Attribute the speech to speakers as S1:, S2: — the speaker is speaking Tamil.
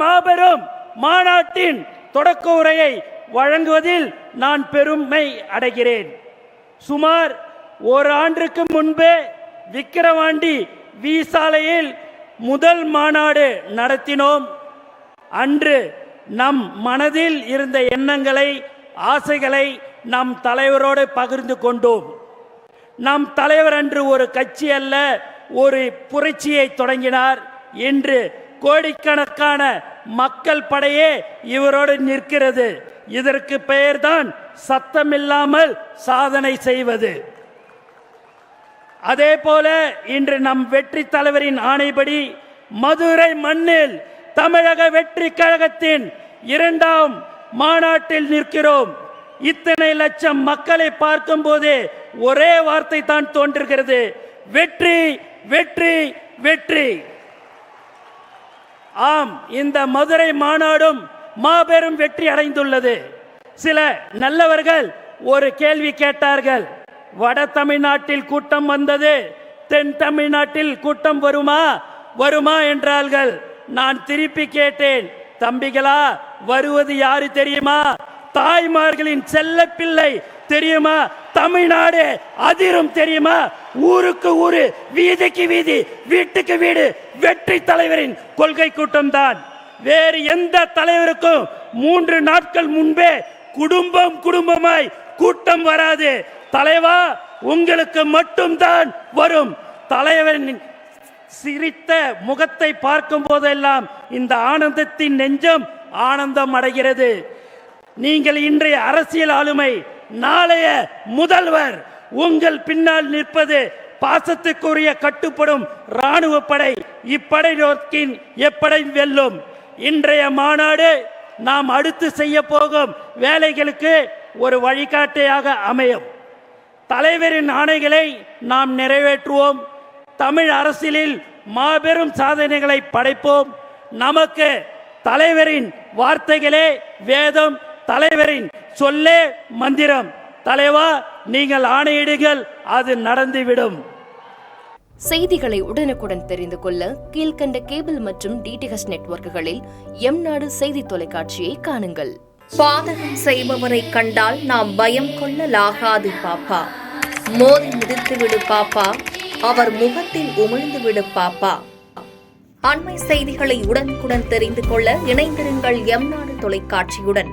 S1: மாபெரும் மாநாட்டின் தொடக்க உரையை வழங்குவதில் நான் பெருமை அடைகிறேன். சுமார் ஓராண்டுக்கு முன்பே விக்கிரவாண்டி வி சாலையில் முதல் மாநாடு நடத்தினோம். அன்று நம் மனதில் இருந்த எண்ணங்களை, ஆசைகளை நம் தலைவரோடு பகிர்ந்து கொண்டோம். நம் தலைவர் அன்று ஒரு கட்சி அல்ல, ஒரு புரட்சியை தொடங்கினார். இன்று கோடிக்கணக்கான மக்கள் படையே இவரோடு நிற்கிறது. இதற்கு பெயர்தான் சத்தமில்லாமல் சாதனை செய்வது. அதே போல இன்று நம் வெற்றி தலைவரின் ஆணைப்படி மதுரை மண்ணில் தமிழக வெற்றி கழகத்தின் 2ஆம் மாநாட்டில் நிற்கிறோம். இத்தனை லட்சம் மக்களை பார்க்கும் போதே ஒரே வார்த்தை தான் தோன்றுகிறது, வெற்றி வெற்றி வெற்றி. ஆம், இந்த மதுரை மாநாடும் மாபெரும் வெற்றி அடைந்துள்ளது. சில நல்லவர்கள் ஒரு கேள்வி கேட்டார்கள், வட தமிழ்நாட்டில் கூட்டம் வந்தது, தென் தமிழ்நாட்டில் கூட்டம் வருமா என்றார்கள். நான் திருப்பி கேட்டேன், தம்பிகளா, வருவது யாரு தெரியுமா? தாய்மார்களின் செல்ல பிள்ளை தெரியுமா? தமிழ்நாடு அதிரும் தெரியுமா? ஊருக்கு ஊரு, வீதிக்கு வீதி, வீட்டுக்கு வீடு வெற்றி தலைவரின் கொள்கை கூட்டம் தான். வேறு எந்த தலைவருக்கும் 3 நாட்கள் முன்பே குடும்பமாய் கூட்டம் வராது. தலைவா, உங்களுக்கு மட்டும்தான் வரும். தலைவரின் சிரித்த முகத்தை பார்க்கும் போதெல்லாம் இந்த ஆனந்தத்தின் நெஞ்சம் ஆனந்தம் அடைகிறது. நீங்கள் இன்றைய அரசியல் ஆளுமை, நாளைய முதல்வர். உங்கள் பின்னால் நிற்பது பாசத்துக்குரிய கட்டுப்படும் ராணுவ படை. இப்படை நோக்கின் எப்படை வெல்லும். இன்றைய மாநாடு நாம் அடுத்து செய்ய போகும் வேலைகளுக்கு ஒரு வழிகாட்டியாக அமையும். தலைவரின் ஆணைகளை நாம் நிறைவேற்றுவோம். தமிழ் அரசியலில் மாபெரும் சாதனைகளை படைப்போம். நமக்கு தலைவரின் வார்த்தைகளே வேதம், தலைவரின் சொல்லே மந்திரம். தலைவா, நீங்கள் ஆணையிடுங்கள், அது நடந்துவிடும்.
S2: செய்திகளை உடனுக்குடன் தெரிந்து கொள்ள கீழ்கண்ட கேபிள் மற்றும் டிடிஹெச் நெட்வொர்க்குகளில் எம்நாடு செய்தி தொலைக்காட்சியை காணுங்கள்.
S3: பாதகம் செய்பவரை கண்டால் நாம் பயம் கொள்ளலாகாது பாப்பா. மோதி மிதித்துவிடு பாப்பா, அவர் முகத்தில் உமிழ்ந்துவிடு பாப்பா. அண்மை செய்திகளை உடனுக்குடன் தெரிந்து கொள்ள இணைந்திருங்கள் எம்நாடு தொலைக்காட்சியுடன்.